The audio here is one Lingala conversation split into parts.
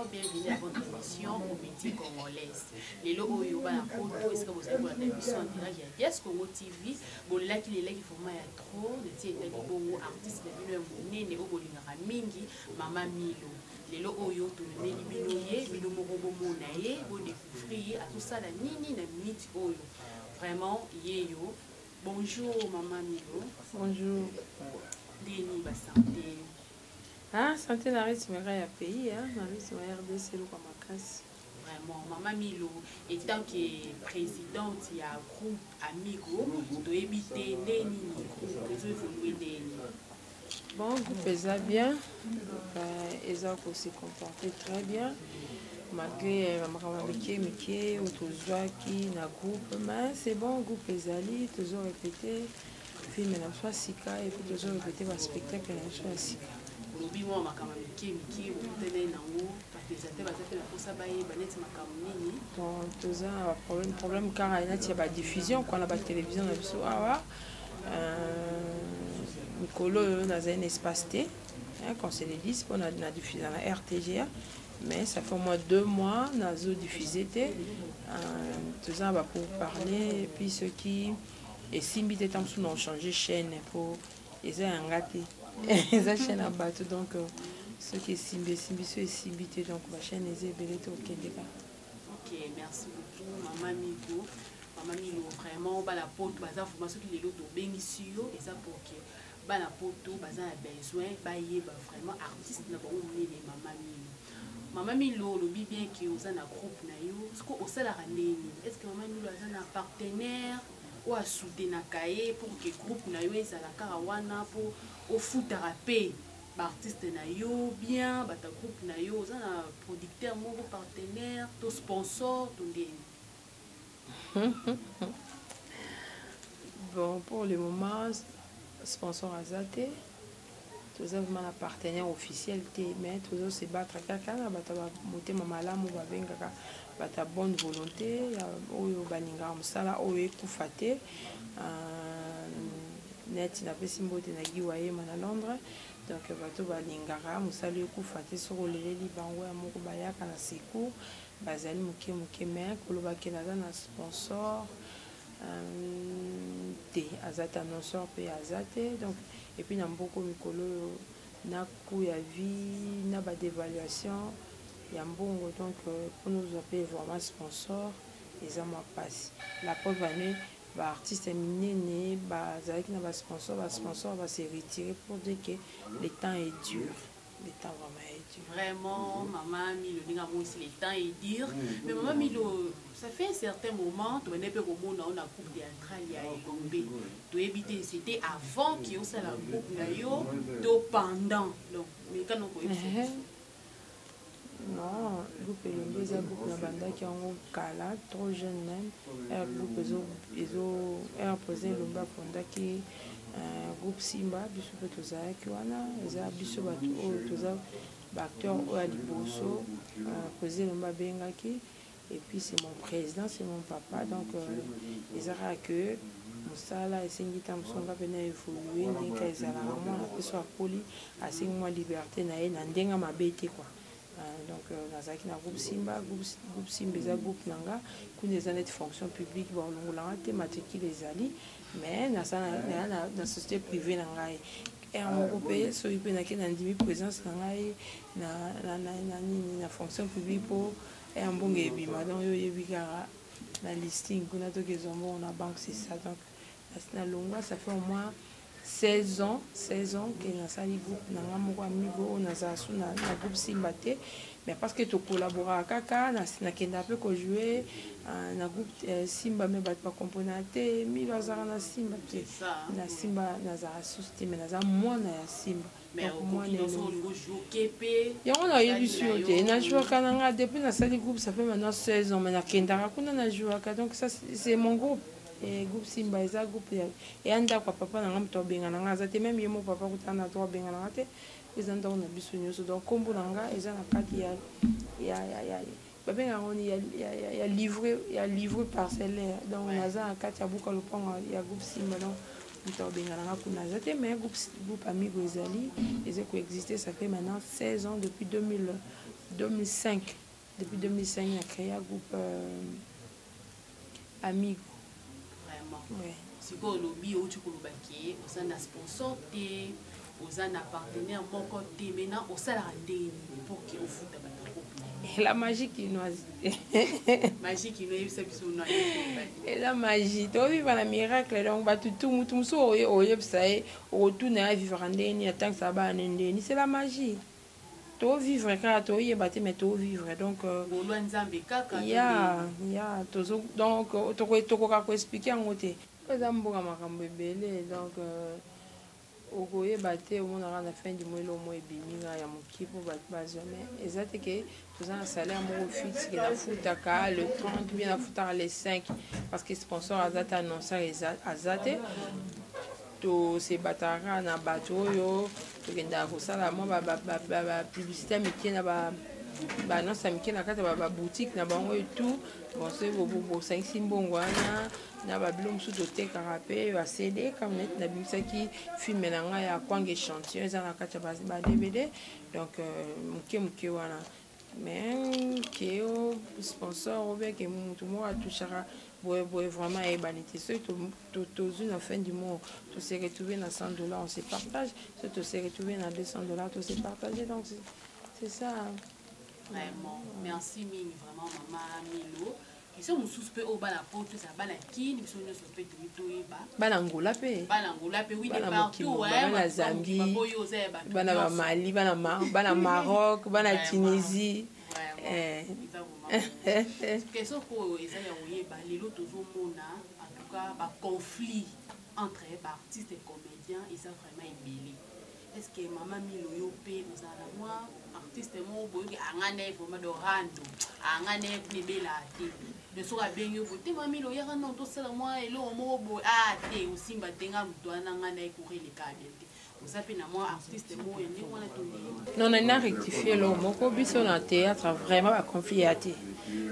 téléspectateurs, bienvenue à votre émission Comédie Congolaise. Les logos Yoba la Poto, est-ce que vous avez la émission en direct? Il y a Yes Congo TV, bon là qui est là qui format il y a trop de titres qui bon artistes de l'union monnaie, au Bolingara Mingi, Mama Milo. Les logos Yo, tout le monde binoye, binomorobo monaye, vous découvrir à tout ça la nini na minute Oyo. Vraiment, yeyo. Bonjour Mama Milo. Bonjour. Deni ba santé. Ah, santé na rythme ya pays, hein, na rythme ya RDC lo kwa makasi. Vraiment, Mama Milo, et tant que présidente il y a groupe Amigo, to éviter Deni groupe que je veux Deni. Bon, groupe eza bien. Eza ko se comporter très bien. Malgré Mike, Otozwaki, na groupe, mais c'est bon, groupe ezali, toujours répété, film na soit sika, et puis toujours répété le spectacle na soit sika. Lobi mo makama Mike, otele nango, participer bazate na kosa baye baneti makamuni. Bon, toza problème car il y a ba diffusion quoi, la ba télévision na biso awa. Mikolo na un espace T, quand c'est les 10 on a diffusé dans la RTGA. Mais ça fait au moins 2 mois, nous avons diffusé tout ça pour parler. Et puis ceux qui ont changé de chaîne pour ils ont gâté. Ils ont chaîne à battre. Donc ceux qui sont donc la chaîne est belle au Québec. Ok, merci beaucoup, Maman Migo. Maman Migo, vraiment, la porte, baza formation qui les autres bien ici, et ça pour que la porte, baza a besoin, vraiment artiste n'a pas oublié les Maman Migo. Maman Milo, le bien qui est un groupe, est-ce que vous avez Maman Milo est un partenaire ou un soutien pour que le groupe soit la karawana pour au foot à paix? Artiste nayo bien, bata groupe nayo, un producteur, mon partenaire, ton sponsor, ton dé. Bon, pour le moment, sponsor Azate. Tous avons un partenaire officiel, mais tous se battre quelqu'un, monter mamalamu, bata bonne volonté, oyo baninga musala oyo kufate, net na pesimbo te na giwaye mana Londres, donc bato balingara musala kufate sur le libango ya moko bayaka na siku, bazali muke mais koloba kenada na sponsor. Azate annonceur pe azate donc et puis namboko mikolo na coup ya vie na ba d'évaluation ya mbongo donc pour nous appeler vraiment sponsor les ma passe la preuve année ba artiste minene ba zaki na ba sponsor va se retirer pour dire que le temps est dur. Le temps vraiment est dur. Vraiment, Maman Milo, le temps est dur. Mais Maman Milo, ça fait un certain moment, tu n'es pas au monde, on a coupe théâtrale, il y a tombé. Tu éviter, c'était avant qu'il y ait la coupe, pendant. Donc, mais quand on peut non, le groupe Elombe, c'est un groupe qui est kala, trop jeune même. Un groupe ils ont posé Elombe Fonda qui groupe Simba, biso toza kiwana, eza biso bato o toza acteur o aliboso, posé Elombe bengaki et puis c'est mon président, c'est mon papa donc ils ont que musala esengi ta musonga pena évoluer ndenge ezala mwana peso akoli asengi mwa liberté na ye na ndenga mabete quoi. Donc nazaki na groupe Simba eza groupe nanga kuna eza net fonction publique balongolanga te matricule ezali mais na société privée na ngai moko mpe soki mpe nake na ndimi présence na ngai na fonction publique mpo mbongo ebima donc yo oyebi kaka na listing kuna toki ezwa mbongo na banque c'est ça donc na longwa ça fait au moins 16 ans que nasali groupe nanga moko amigo nazala su na groupe Simba te mais parce que tu collabores kaka nakenda mpe kojouer na groupe Simba me bato bakompona te milo azala na Simba te na Simba nazala susu te mais naza mwana ya Simba yango nayebi su yo te najouaka nanga depuis nasali groupe ça fait maintenant 16 ans mais nakendaka kuna najouaka donc ça c'est mon groupe. Et groupe Simba eza groupe et anda kwa papa na ngamto benga na nga zate même yemo papa kutana to benga na ngate eza ndo na biso nyoso donc kombo na nga eza na kati ya babenga ngoni ya livre parcellaire donc naza na kati ya buka lopango ya groupe Simba donc to benga na nga kuna zate mais groupe Amigo ezali eza ko exister ça fait maintenant 16 ans depuis 2005. Depuis 2005, il a créé un groupe Amigo. Vraiment. Ouais. Si vous avez un sponsor, vous avez un partenaire, maintenant, vous avez un pour que vous foute. Et la magie quinoise. Magie quinoise, c'est bien. Et la magie. Tu vis un miracle. Donc, tout ça, retourne à vivre en déni, tant que ça va en déni. C'est la magie. Tu vivre quand tu es battu, mais tu vivre. Donc, il y a. Donc, tu peux expliquer en côté. Donc, okoye bate omonaka na fin du mois lo mo ebiminga ya moki po bato bazome eza te ke toza na salaire moko fixe ke nafutaka le 30 bien nafutaka le 5 parce que sponsor aza te annoncer aza te tosebataka na bato oyo tokendaka kosala mwa bapublicité ya mike na baannonce ya mike na kati ya baboutique na bango etout bonse bosangisi mbongo wana na babilo mosusu totekaka mpe bacd comme neti nabimisaki filme na ngai ya kwanga échantillon eza na kati ya badvd donc moke wana mais ke o sponsor obeke motu moko atouchaka boye vraiment eyebani te soki tozwi na fin du mois tose retrouvé na $100 on se partage soki tose retrouvé na $200 tose partage donc c'est ça. Vraiment, merci mille, vraiment maman Milo. Et si on souspe au bas la porte, ça va la qui, nous sommes sur le Banangola pe. Banangola pe, oui, partout, hein. Bana Zambie, bana Mali, bana Maroc, bana Tunisie. Question pour les en tout cas, conflit entre artistes et comédiens, ils sont vraiment ébélés. Est-ce que maman Milo yo pe nous allons moi artiste mo boyoki angane vraiment de rando angane bebela te de so abenyo bote maman Milo ya non to sala moi elo mo bo te osimba tenga mutwana ngana ekuri le kabete osape na moi artiste mo ene wana to non on a rectifié le moko biso na théâtre vraiment ba conflit ate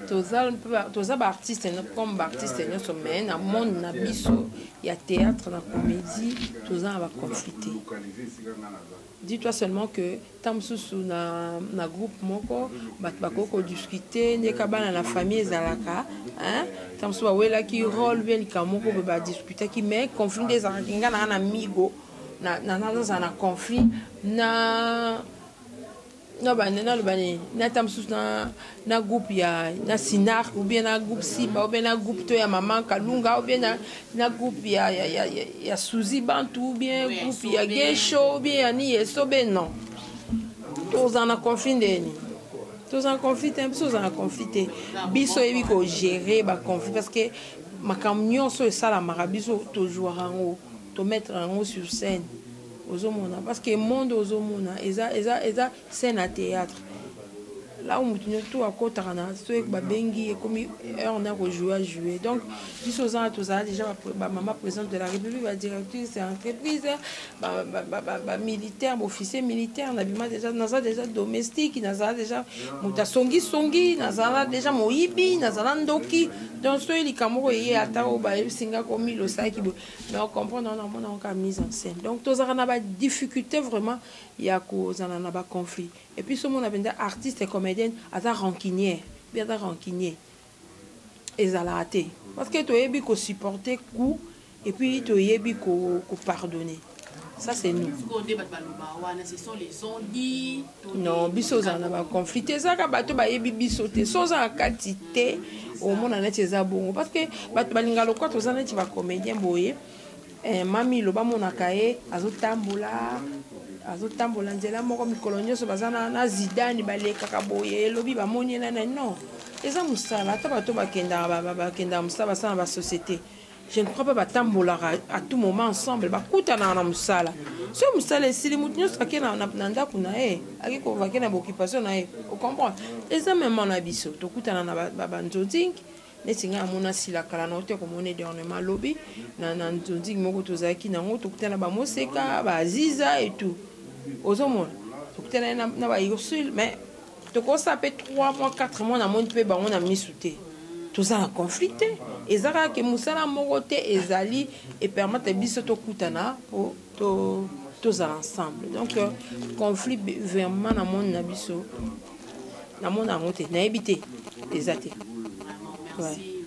toza ba artiste comme artiste nyonso mais na monde na biso ya théâtre na comédie toza ba conflité. Dis-toi seulement que tamsusu na groupe moko bakoko discuter ne kabana na famille ezalaka hein tamsusu wela ki rôle bien likamoko ba discuter ki mais conflit des arkinga na amigo na conflit na na tamsusu na groupe ya na sinar ou bien na groupe Simba ou bien na groupe to ya maman Kalunga ou bien na groupe ya Suzy Bantu ou bien groupe ya Gesho ou bien ni eso ben non tous en conflit ndeni tous en conflit un peu en conflit biso ebi ko gérer ba conflit parce que makambo nyonso esala marabiso toujours en haut to mettre en haut sur scène parce que le monde eza scène à théâtre là où tout à côté babengi comme on a joué donc biso za déjà maman présidente de la République la directrice entreprise militaire officier militaire na bima déjà domestique na déjà muta songi na déjà moyibi na ndoki donc so il kamoko yé ata o ba singa comme le saki mais on comprend on a mise en scène donc tous on a ba difficulté vraiment il y a cause on a ba conflit et puis ce monde a artiste et comédienne ata rancunier bien ata rancunier ezalate parce que tu yebi ko supporter coup et puis tu yebi ko pardonner. Ça c'est nous. Non, biso za na ba conflit ça ka bato ba yebi biso te so za quantité au monde na teza bongo parce que bato balinga lokwa to za na ti ba comédien boye mami lo ba mona kae azotambola nzela moko mikolo nyonso baza na Zidane balekaka boye elobi bamoni na non eza mosala ata bato bakendaka mosala basala na basociété. Je ne crois pas batambolaka à tout moment ensemble bakutana na mosala so mosala esili motu nyonso ake na ndako na ye ake kovake na baoccupation na ye ocomprendre eza mema na biso tokutana na banzonzingi neti ngai amona sila kala na ote komona dernièrement lobi na nzonzingi moko tozalaki nango tokutana bamoseka baziza et tout ozomona tokutana na baursule mais tokosa mpe 3 mois 4 mois namoni mpe bango na misu te toza na conflit te ezalaka ke mosala moko te ezali epermete biso tokutana po tozala ensemble donc conflit vraiment na monde na biso na mona yango te nayebi te eza te. Merci,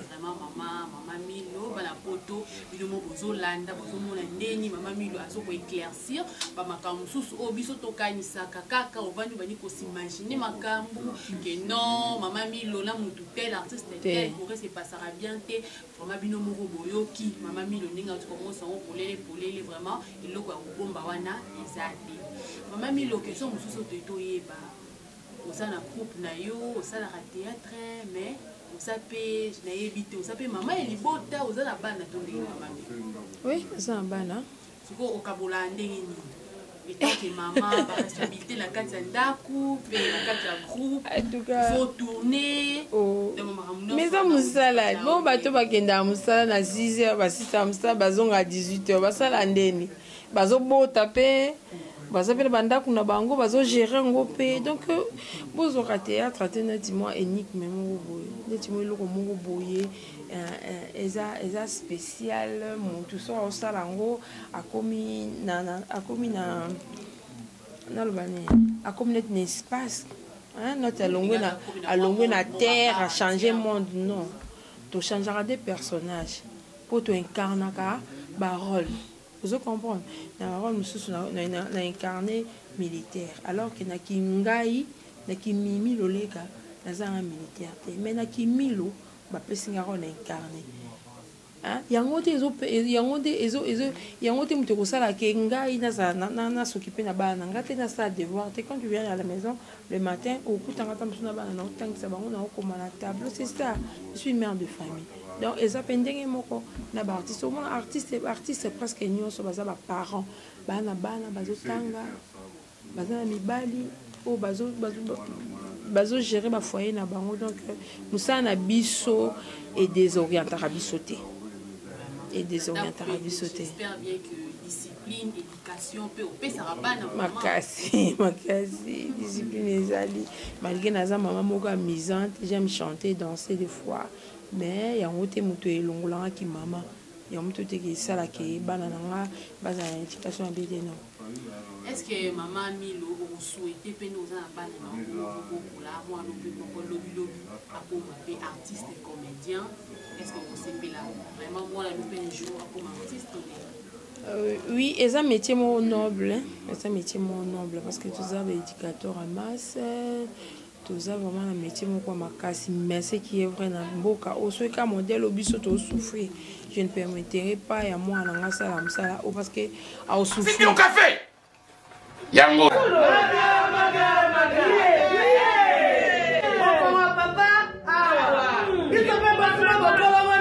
vraiment maman Milo, bana poto, bilomo bozolanda, bozomona ndeni maman Milo azoko éclaircir, ba makambo susu obiso tokanisaka kaka ovandi bani ko s'imaginer makambo que non, maman Milo na mutu tel artiste tel pourrait se passer bien te, vraiment bino moko boyoki, maman Milo ninga tu commence en polele vraiment eloko ya bomba wana ezali. Maman Milo question mususu toyeba. Osana groupe na yo, osala théâtre mais ça peut naïbité ça peut maman et libota aux la bana ton maman oui ça bana ce qu'on okabola ndenge ni et tant que maman ba responsabilité la carte ndaku pe la carte groupe en tout cas faut tourner mais ça musala bon bato bakenda musala na 6h ba 6h musala bazonga 18h basala ndeni bazobota pe bazapela bandako na bango bazogérer ngo pe donc bozoka théâtre te neti mwa énigme moko boye neti mwa eloko moko boye eza spécial motu so osala yango akomi na neti na espace noti alongwe na terre a changer monde non tochangeaka des personnages po toincarnaka barole. Vous comprenez? On a incarné militaire. Alors que na kingai, na kimimi lolega, na zanga militaire. Mais na kimilo, ba pesinga on incarné. Hein? Yangote muto kosala ke ngai na s'occuper na bana. Ngate na sa devoir. Quand tu viens à la maison le matin, au coup tangata musuna bana na tangisa bango na okoma na table. C'est ça. Je suis mère de famille. Donc ils appellent moko na ba artiste au moins artiste presque nyonso baza ba parents bana bazo tanga baza mibali o bazo gérer ba foyer na bango donc musana na biso et désorientera biso te et désorientera biso te. J'espère bien que discipline éducation peut opesa bana makasi discipline ezali malgré naza maman moko amusante j'aime chanter danser des fois. Mais il y a un autre moto elongolanga ki mama il y a un autre qui sala ke bana nanga baza éducation abité non. Est-ce que maman Milo vous souhaitez pe nous en bana na beaucoup là moi no pe ko lobby akoma pe artiste et comédien est-ce que vous savez là vraiment moi là nous pe un jour comme artiste oui, c'est un métier moins noble, c'est un métier moins noble parce que tous les éducateurs en masse tout ça vraiment un métier mon makasi mais ce qui est vrai na mboka oso ka modèle obiso to souffrir je ne permettrai pas ya moi na ngasala msala o parce que a souffrir c'est au café yango papa awa il te fait pas trop awa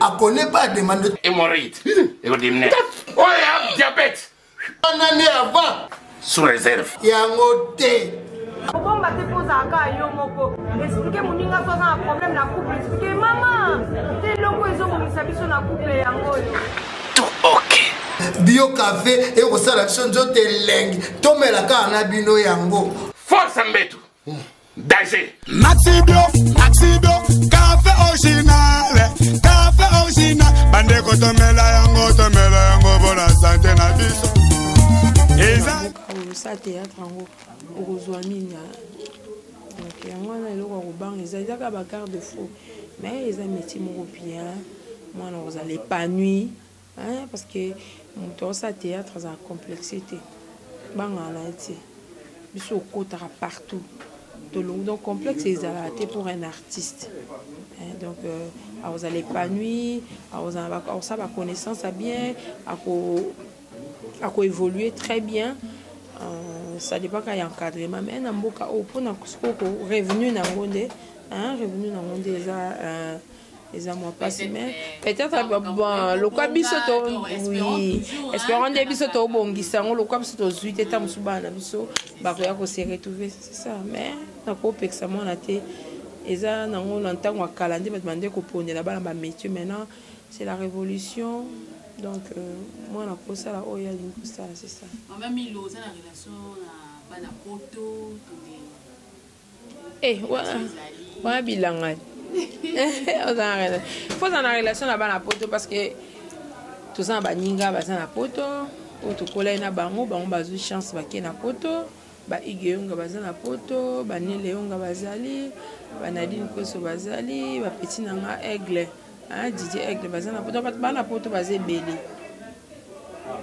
a connaît pas demande hémorroïde et au diminuer oh ya diabète en année avant sous réserve yango te bon ba te posa ka yo moko expliquer moninga so na problème na couple expliquer maman te loko ezo ko misabiso na couple yango tout ok bio café et kosala biso nzoto elengi tomelaka na bino yango force mbetu danger Maxi Bio café original bande ko tomela yango bona santé na biso eza ça théâtre yango okozwa nini donc yango wana eloko ya kobanga ezalaka ba garde fou mais eza métier moko bien mwana kozala épanoui parce que moto osala théâtre aza complexité bangana na ye te biso okotaka partout donc complexe ezalaka te pour un artiste donc vous allez épanoui ça va connaissance à bien à évoluer très bien ça dépend quand il y a encadrement mais na mboka au pour na revenu na ngonde revenu na ngonde eza moi pas mais peut-être bon le quoi biso to oui espérons des biso to bongisa ngo le quoi biso to zuite ta musubana biso ba ko ya ko se retrouver c'est ça mais na ko peksa mo na te eza nango na ntango akala nde batmande ko pondela bana ba métier maintenant c'est la révolution donc moi na ko sala o ya lingo ça c'est ça maman Milo za na relation na bana poto wa bilanga faut en relation là-bas la poto parce que toza na baninga baza na poto oyo tokolai na bango bazwi chance bake na poto baige yonga baza na poto banele yonga bazali banadine koso bazali bapeti na nga aigle Didier aigle baza na poto bana poto baza ebele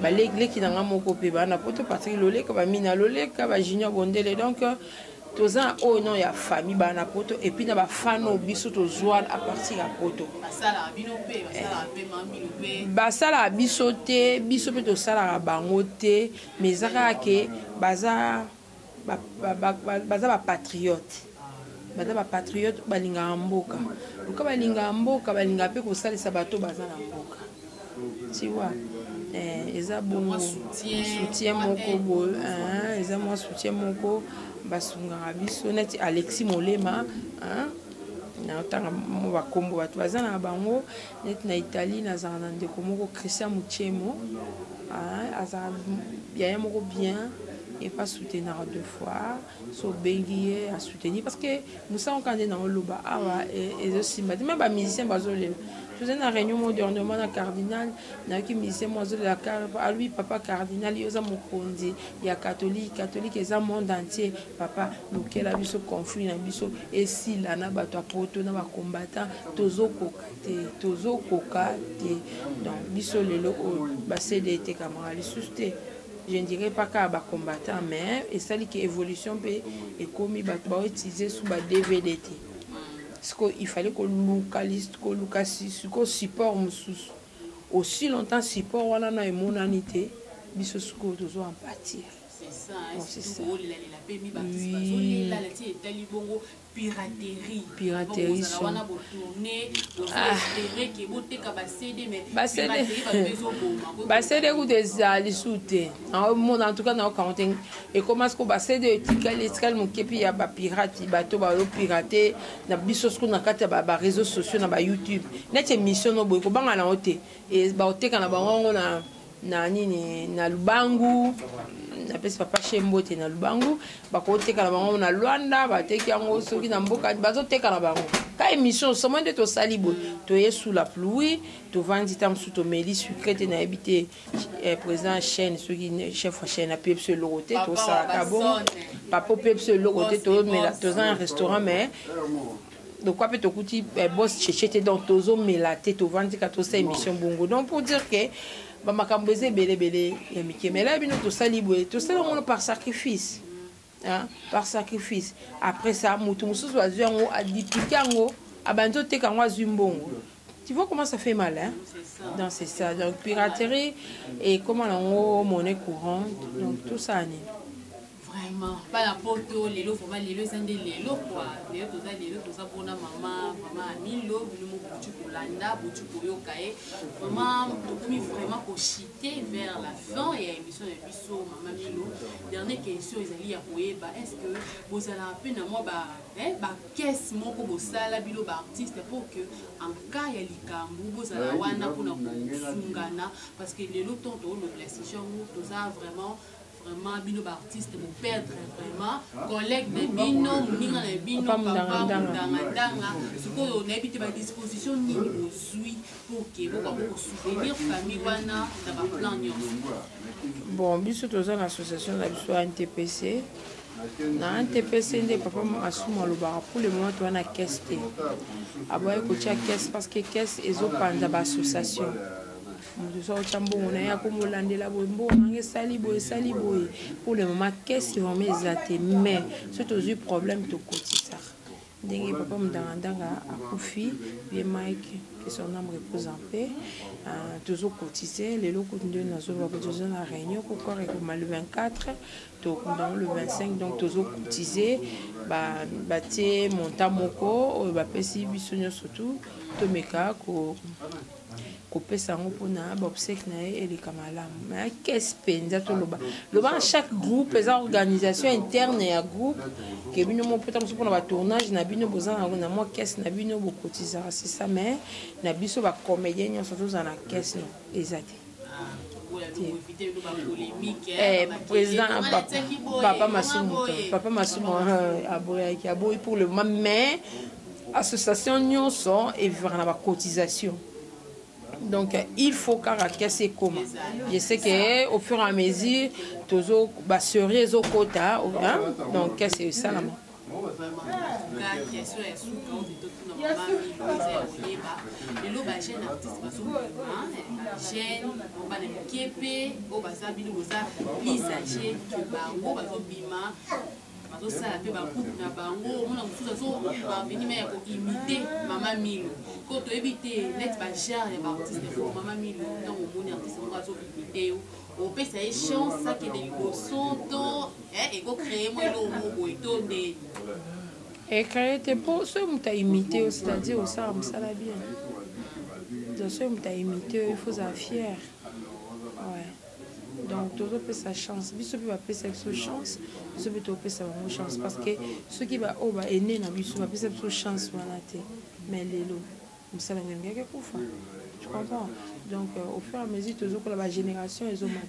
baleki na nga moko mpe bana na poto Patrick Loleka bamina Loleka bajunior bondele donc toza oyo non ya famille bana poto et puis na bafano biso tozwa à partir ya poto basala biso te biso mpe tosalaka bango te mais ezaka ke baza bapatriote balingaka mboka loka balingaka mboka balingaka mpe kosalisa bato baza na mboka tiwa eza bongo soutien moko boye eza mwa soutien moko basungaka biso neti Alexis Molema na otanga mo bakombo bato baza na bango neti na Italie nazala na ndeko moko Christian Muchemo azala yaya moko bien et pas soutenir deux fois so bengiye à soutenir parce que nous sommes quand dans le loba awa et aussi même ba musicien bazole faisait une réunion modernement na cardinal na qui musicien moi de la car à lui papa cardinal yoza mokonzi ya catholique eza monde entier papa nous la biso conflit na biso et si là na bato poto na ba combattant tozo kokate donc biso lelo ba CDT camarade susté. Je ne dirais pas qu'à bas combattant, mais et ça dit que évolution peut et comme il va utiliser sous bas DVD. Parce qu'il fallait qu'on localise, qu'on support aussi longtemps support voilà na émonanité, biso suko dozo empathie. C'est ça, c'est ça. Oui. Piraterie. Basede kudezali sute. En tout cas na quarantaine et comment ce que basede etikal mokepi ya ba pirate bato ba pirater na biso ce qu'on a kata ba réseaux sociaux na ba YouTube. Net émission no boy ko banga na hote et ba oteka na bango na nini na Lubangu. Na pesi papa Chembote na Lubangu bakoteka na bango na Luanda bateki yango soki na mboka bazoteka na bango ka émission somo nde to salibo to sous la pluie to vandi tam sous to meli sucrete na habité président chaîne soki chef chaîne a pepse logote to ça bon papa pepse logote to mais to un restaurant mais donc quoi peut to kuti boss chechete dans tozo melate to vandi ka to sa émission bongo donc pour dire que makambo eze belebele ya mike mais là bino to salibwe to sala on par sacrifice par sacrifice après ça mutu mususu azwi yango adipiki yango abanzo teka yango azwi mbongo tu vois comment ça fait mal hein donc c'est ça donc piraterie et comment yango monnaie courante donc tout ça né vraiment pas la poto lelo vraiment lelo sende lelo quoi lelo to ça pour maman Milo bino butu kolanda butu koyokae vraiment depuis vraiment ko chiter vers la fin et émission de biso maman Milo dernière question ezali ya koyeba est-ce que vous allez appeler na moi ba caisse moko bosala bilo ba artiste pour que en cas ya likambu bozala wana kuna kusungana parce que lelo tonto le PlayStation tout ça vraiment bino ba artiste pour perdre vraiment collègue de bino muninga na bino papa ndanga siko on habite ba disposition ni bozui pour que vous soutenir famille wana dans ba plan nyonso bon biso toza na association na biso NTPC na NTPC nde papa asuma lobaka pour le moment toza na caisse te aboye kotia caisse parce que caisse ezopanda ba association nous sommes chambon na ya komolandela bombo nge sali boye pour le moment qu'est-ce qui va m'exater mais c'est aussi problème de cotisa ndenge papa mdanga akufi bien Mike que son âme repose en paix toujours cotiser les locaux de nazo va besoin la réunion pour corps le 24 donc dans le 25 donc toujours cotiser ba tie monta moko ba pesi bisonyo surtout to meka ko kopesa ngo pona ba obsèque na et les kamalam mais qu'est-ce penza to loba chaque groupe les organisation interne ya groupe que bino mo peut être pour na tournage na bino bozana na moi caisse na bino bo cotiser c'est ça mais na biso ba comédien surtout dans la caisse non exact président papa Masumo aboy pour le moment mais association nyonso et vraiment la cotisation Donc, il faut caractère c'est comment. Je sais qu'au fur et à mesure, toujours, sérieux au quota, donc, c'est ça là. bazosala mpe bagroupe na bango omona mosusu azobaveni me ya koimite mama milo ko toyebi te net bagere ya baartiste fo mama milo ntango omoni artiste moko azoimite yo opesa ye chance akende liboso to ekocreye mo eloko moko boye to ndeni ecreye te mpo soki moto aimite yo c'est-à-dire osala mosala bien donc soki moto aimite yo il faut ozala fier ouais. Donc, tout le monde sa chance. Biso peut appeler sa chance. Biso peut appeler sa chance parce que ceux qui va au bas est né na biso appeler sa chance malate. Mais les lots, on sait la même chose que faire. Tu comprends? Donc, au fur et à mesure, toujours que la génération est au matin.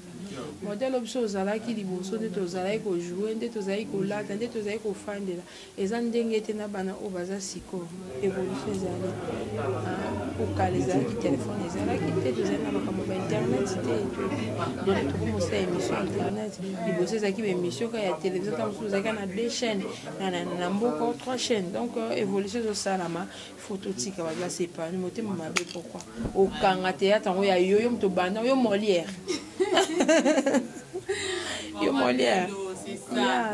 Modèle option aux ala qui libérent, des aux ala qui jouent, des aux ala qui là, des aux ala qui font de là. Et ça ne dingue te na bana au bazar siko. Évolution des ala. Au cas les ala qui téléphone, les ala qui te deux ala comme internet, c'était donc tout comme ça émission internet. Les bosses ça qui émission quand il y a télévision, quand vous avez quand deux chaînes, na mboko trois chaînes. Donc évolution de ça là, faut tout ça qui va c'est pas. Nous montez maman pourquoi? Au kanga théâtre on y a yo to banda yo Molière. Yo Molière. C'est ça.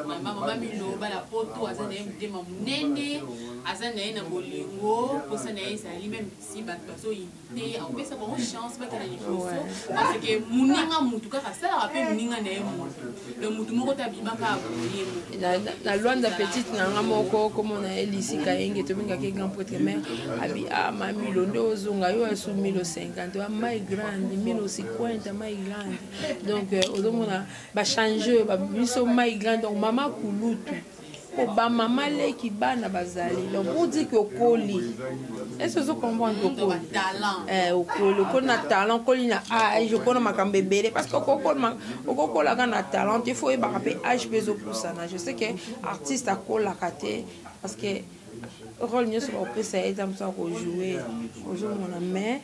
Maman Milo bala poto azana mutema munene azana na bolingo posa na ezali même si bato bazo imiter on peut ça bon chance pas kana liboso parce que muninga mutu kaka sala rappel muninga na yemo le mutu moko tabimaka boye la loi de petite nanga moko comme on a Elisi Kaenge to minga ke grand prêtre mère abi a mami londo ozonga yo asu 1050 wa mai grande 1050 mai grande donc ozomona ba changer ba biso mai grande donc mama kulutu ko ba mama le ki bana bazali donc pour dire que okoli est-ce que vous comprenez okoli okoli ko na talent koli na âge ko na makambe bele parce que okokola ka na talent il faut e ba rapper âge bezo pour ça je sais que artiste akola kate parce que rôle nyo so peut ça être ça ko jouer ozomona mais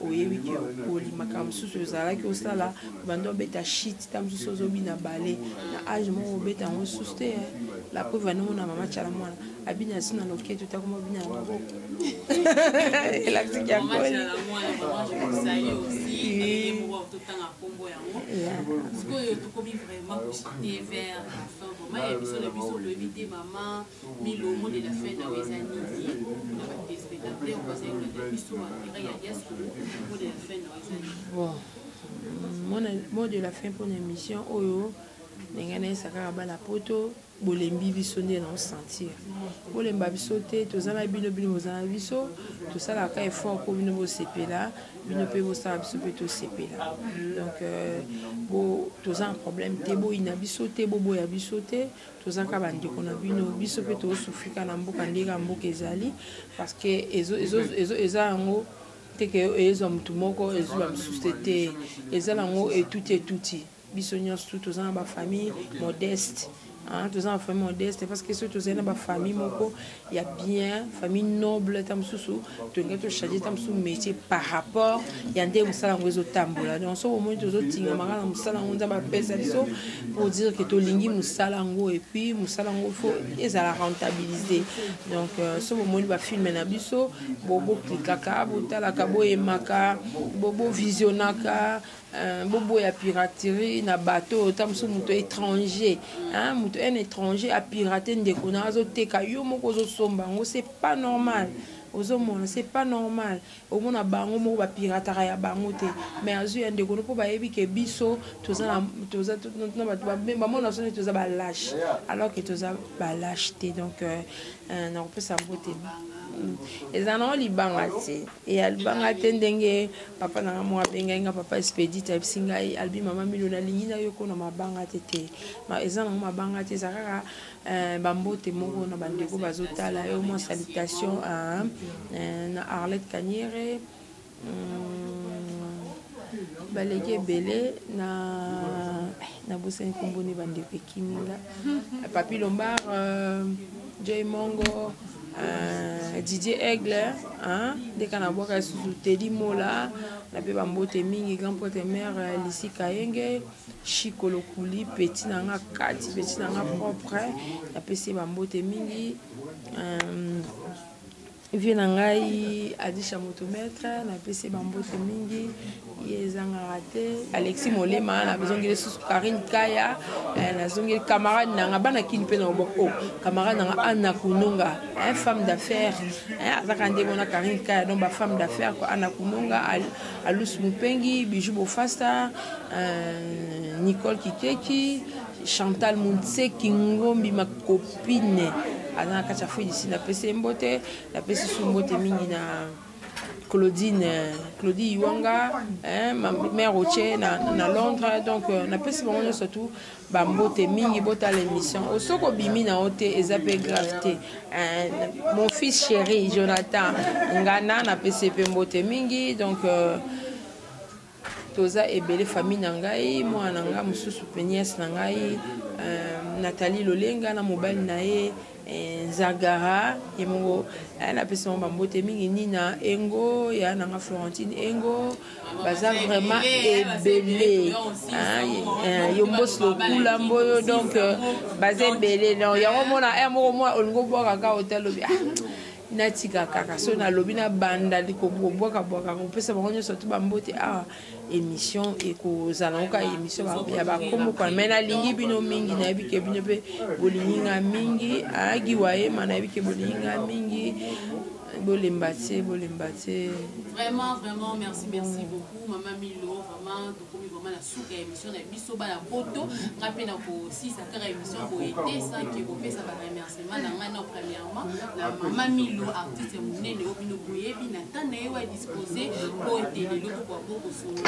oyebi ke okoli makambo susu ozalaki osala bando obeta shit ntango mosusu ozobina bale na age moko obeta yango susu te la preuve anomona mama tyala mwana abina asi na loketo takoma obina na maboko elakisiki yakoli sikoyo tokomi vraiment kochite vers la fin vraiment ya biso na biso loyebi te mama milomo de la fin na oyo eza nini na batespectateur bazalaki biso baera ya diaspora mot de la fin na oyo eza nini bon mot de la fin mpona émission oyo ndenge nayesaka bana poto bolembi biso nde na osentir bolemba biso te tozala bino bino bozala biso tosalaka effort mpo bino bosepela bino mpe bosala biso mpe tosepela donc toza un problème te boyina biso te boboya biso te tozaka bandeko na bino biso mpe toosufrika na mboka ndenge mboka ezali parce que eza yango teke ezwa motu moko ezwa mosusu te ezala yango etuti biso nyonso toza na bafamille modeste tous en famille modeste parce que surtout c'est une famille moko il y a bien famille noble tam susu to ngato changer tam su métier par rapport il y a des musala ngozo tambola donc so au moins tozo tinga mangala musala ngonza ba pesa biso pour dire que to lingi musala ngo et puis musala ngo faut ezala rentabiliser donc so au moins ba filmer na biso bobo klikaka botala ka boyemaka bobo visionnaka bobo ya piraterie na bateau tam su muto étranger muto un étranger a piraté ndeko na azoteka yo moko ozosomba ngo c'est pas normal ozomona c'est pas normal omona bango moko bapirataka ya bango te mais azwi ya ndeko mpo bayebi ke biso toza bamona sone toza balâche alors que toza balâche te donc nakopesa mbote eza na libanga te eya libanga te ndenge papa nanga mo abengai nga papa expedite ayebisi ngai albi mama milo nalingi na yo kona mabanga te te eza nango mabanga te eza kaka bambote moko na bandeko bazotala yo mwa salutation na Arlette Kanyere baleki ebele na bosani komboni bandeko ekiminga papi lombard Joy Mongo Didier Aigle, dès qu'on a boire sous Teddy Mola, la pe bambote mingi grand pote mère Lissi Kayenge, Chico Lokuli, petit nanga Kati, petit nanga propre, la pe se bambote mingi. Vie nangai Adisha motomètre, na pe se bambote mingi. Yezanga raté Alexis Molema na besoin de sous Karine Kaya na zongi camarade nanga bana kin pe na boko camarade nanga Anna Kunonga femme d'affaires azakande bona Karine Kaya donc ba femme d'affaires ko Anna Kunonga Alus Mupengi Bijou Bofasta Nicole Kikeki Chantal Montse Kingombi ma copine ana kacha fui ici na pese mbote na pese sumbote mingi na Claudine Iwanga, ma mère Oche na Londres, donc on a pu se voir surtout bambote mingi bota l'émission. Au soko bimi na ote ezape gravité. Mon fils chéri Jonathan Ngana na PCP mbote mingi, donc toza ebele famille nangai, moi nanga mususu penyes nangai, Nathalie Lolenga na mobile nae. Zagara yemongo na pesa bambote mingi Nina Engo ya nanga Florentine Engo baza vraiment ebele yombos lokula mboyo donc baza ebele non yango mona moko moi olingo boka ka hotel lobi natika kaka so na lobi na banda liko boka ko pesa bango surtout bambote émission et ko zalonga émission ya ba komo kwa mena lingi bino mingi na bike bino pe bolinga mingi agi waye mana bike bolinga mingi bolembate vraiment merci beaucoup maman Milo vraiment vraiment la souka émission na biso ba la photo ngapena ko si ça kara émission ko été ça qui ko pesa ba remerciement na ngana premièrement la maman Milo artiste munene obino boyebi na tane wa disposer ko été le ko kwa boko solo